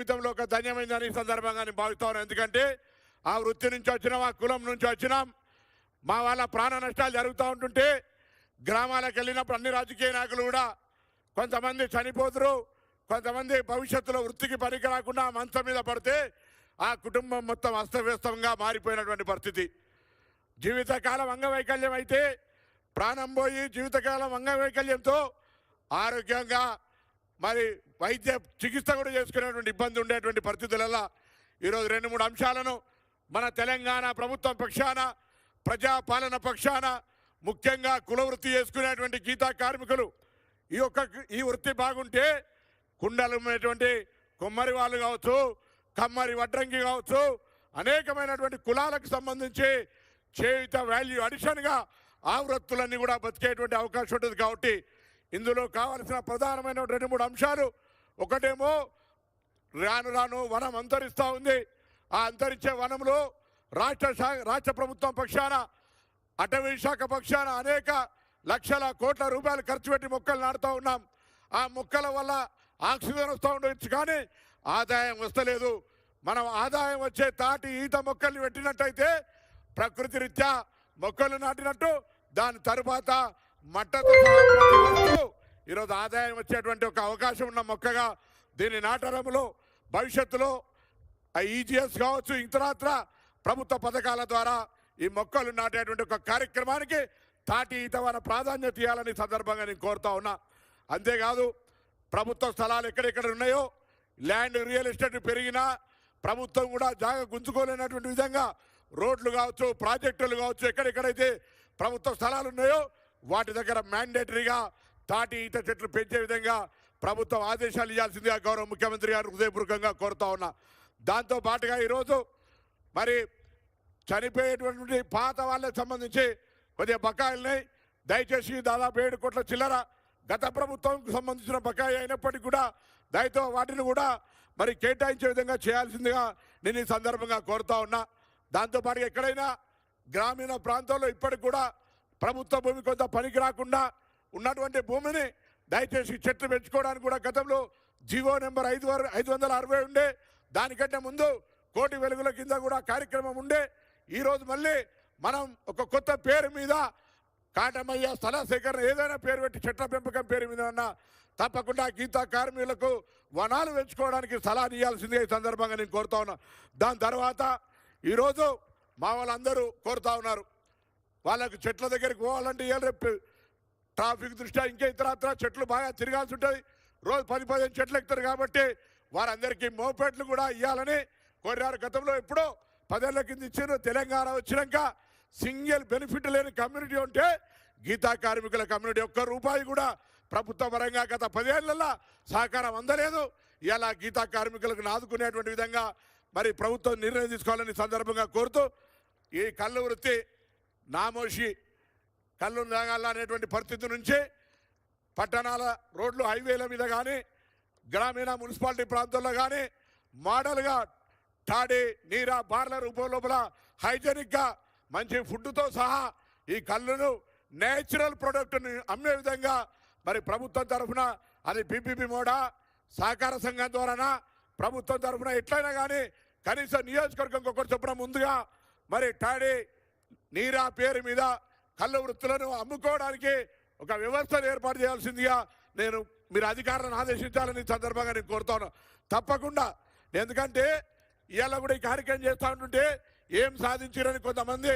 జీవితంలో ఒక ధన్యమైందని ఈ సందర్భంగా నేను భావిస్తాను. ఎందుకంటే ఆ వృత్తి నుంచి వచ్చినాం, ఆ కులం నుంచి వచ్చినాం. మా వాళ్ళ ప్రాణ నష్టాలు జరుగుతూ ఉంటుంటే గ్రామాలకు వెళ్ళినప్పుడు అన్ని రాజకీయ నాయకులు కూడా కొంతమంది చనిపోతురు, కొంతమంది భవిష్యత్తులో వృత్తికి పనికి రాకుండా మంచం మీద పడితే ఆ కుటుంబం మొత్తం అస్తవ్యస్తంగా మారిపోయినటువంటి పరిస్థితి. జీవితకాలం అంగవైకల్యం అయితే ప్రాణం పోయి జీవితకాలం అంగవైకల్యంతో ఆరోగ్యంగా మరి వైద్య చికిత్స కూడా చేసుకునేటువంటి ఇబ్బంది ఉండేటువంటి పరిస్థితులలో ఈరోజు 2-3 అంశాలను మన తెలంగాణ ప్రభుత్వం పక్షాన, ప్రజాపాలన పక్షాన, ముఖ్యంగా కుల వృత్తి చేసుకునేటువంటి గీతా కార్మికులు ఈ వృత్తి బాగుంటే కుండలమైనటువంటి కొమ్మరి వాళ్ళు కావచ్చు, కమ్మరి వడ్రంగి కావచ్చు, అనేకమైనటువంటి కులాలకు సంబంధించి చేయుత వాల్యూ అడిషన్గా ఆ వృత్తులన్నీ కూడా బతికేటువంటి అవకాశం ఉంటుంది. కాబట్టి ఇందులో కావాల్సిన ప్రధానమైన 2-3 అంశాలు, ఒకటేమో రాను రాను వనం అంతరిస్తూ ఉంది. ఆ అంతరించే వనంలో రాష్ట్ర ప్రభుత్వం పక్షాన, అటవీ శాఖ పక్షాన అనేక లక్షల కోట్ల రూపాయలు ఖర్చు పెట్టి మొక్కలు నాటుతూ ఉన్నాం. ఆ మొక్కల వల్ల ఆక్సిజన్ వస్తూ ఉండొచ్చు, కానీ ఆదాయం వస్తలేదు. మనం ఆదాయం వచ్చే తాటి ఈత మొక్కల్ని పెట్టినట్టయితే ప్రకృతి రీత్యా మొక్కలు నాటినట్టు దాని తరువాత మట్టతో ఈరోజు ఆదాయం వచ్చేటువంటి ఒక అవకాశం ఉన్న మొక్కగా దీన్ని నాటడంలో భవిష్యత్తులో ఈజీఎస్ కావచ్చు, ఇతరత్ర ప్రభుత్వ పథకాల ద్వారా ఈ మొక్కలు నాటేటువంటి ఒక కార్యక్రమానికి తాటి ఈతవన ప్రాధాన్యత ఇవ్వాలని సందర్భంగా నేను కోరుతా ఉన్నా. అంతేకాదు ప్రభుత్వ స్థలాలు ఎక్కడెక్కడ ఉన్నాయో ల్యాండ్ రియల్ ఎస్టేట్ పెరిగినా ప్రభుత్వం కూడా జాగా గుంజుకోలేనటువంటి విధంగా రోడ్లు కావచ్చు, ప్రాజెక్టులు కావచ్చు, ఎక్కడెక్కడైతే ప్రభుత్వ స్థలాలు ఉన్నాయో వాటి దగ్గర మ్యాండేటరీగా తాటి ఈత చెట్లు పెంచే విధంగా ప్రభుత్వం ఆదేశాలు ఇవ్వాల్సిందిగా గౌరవ ముఖ్యమంత్రి గారు హృదయపూర్వకంగా కోరుతా ఉన్నా. దాంతో పాటుగా ఈరోజు మరి చనిపోయేటువంటి పాత వాళ్ళకి సంబంధించి కొద్దిగా బకాయిలున్నాయి. దయచేసి దాదాపు 7 కోట్ల చిల్లర గత ప్రభుత్వంకు సంబంధించిన బకాయి అయినప్పటికీ కూడా దయతో వాటిని కూడా మరి కేటాయించే విధంగా చేయాల్సిందిగా నేను ఈ సందర్భంగా కోరుతా ఉన్నా. దాంతోపాటు ఎక్కడైనా గ్రామీణ ప్రాంతాల్లో ఇప్పటికి కూడా ప్రభుత్వ భూమి కొంత పనికి రాకుండా ఉన్నటువంటి భూమిని దయచేసి చెట్లు పెంచుకోవడానికి కూడా గతంలో జీవో నెంబర్ 560 ఉండే, దానికంటే ముందు కోటి వెలుగుల కింద కూడా కార్యక్రమం ఉండే. ఈరోజు మళ్ళీ మనం ఒక కొత్త పేరు మీద కాటమయ్య స్థల సేకరణ ఏదైనా పేరు పెట్టి చెట్ల పెంపకం పేరు మీద ఉన్న తప్పకుండా గీతా కార్మికులకు వనాలు పెంచుకోవడానికి స్థలాన్ని ఇవ్వాల్సిందిగా ఈ సందర్భంగా నేను కోరుతా ఉన్నా. దాని తర్వాత ఈరోజు మా వాళ్ళందరూ కోరుతా ఉన్నారు, వాళ్ళకు చెట్ల దగ్గరికి పోవాలంటే రేపు ట్రాఫిక్ దృష్ట్యా ఇంకా ఇతరత్ర చెట్లు బాగా తిరగాల్సి ఉంటుంది. రోజు 10-15 చెట్లు ఎక్కుతారు కాబట్టి వారందరికీ మోపెట్లు కూడా ఇవ్వాలని కోరారు. గతంలో ఎప్పుడో 10 ఏళ్ల కింద ఇచ్చారు. తెలంగాణ వచ్చినాక సింగిల్ బెనిఫిట్ లేని కమ్యూనిటీ ఉంటే గీతా కార్మికుల కమ్యూనిటీ ఒక్క రూపాయి కూడా ప్రభుత్వ పరంగా గత 10 ఏళ్లలో సహకారం అందలేదు. ఇలా గీతా కార్మికులకు ఆదుకునేటువంటి విధంగా మరి ప్రభుత్వం నిర్ణయం తీసుకోవాలని సందర్భంగా కోరుతూ, ఈ కళ్ళు వృత్తి నామోషి కళ్ళు తాగాలనేటువంటి పరిస్థితి నుంచి పట్టణాల రోడ్లు హైవేల మీద కానీ గ్రామీణ మున్సిపాలిటీ ప్రాంతాల్లో కానీ మోడల్గా తాడి నీరా బార్ల రూపం లోపల హైజెనిక్గా మంచి ఫుడ్తో సహా ఈ కళ్ళును నేచురల్ ప్రొడక్ట్ని అమ్మే విధంగా మరి ప్రభుత్వం తరఫున అది పీపీపీ మోడా సహకార సంఘం ద్వారానా ప్రభుత్వం తరఫున ఎట్లయినా కానీ కనీసం నియోజకవర్గం ఒకటి చొప్పున ముందుగా మరి తాడి నీరా పేరు మీద కళ్ళు వృత్తులను అమ్ముకోవడానికి ఒక వ్యవస్థను ఏర్పాటు చేయాల్సిందిగా మీరు అధికారులను ఆదేశించాలని సందర్భంగా నేను కోరుతాను. తప్పకుండా, ఎందుకంటే ఇవాళ కూడా ఈ కార్యక్రమం చేస్తూ ఉంటుంటే ఏం సాధించారని కొంతమంది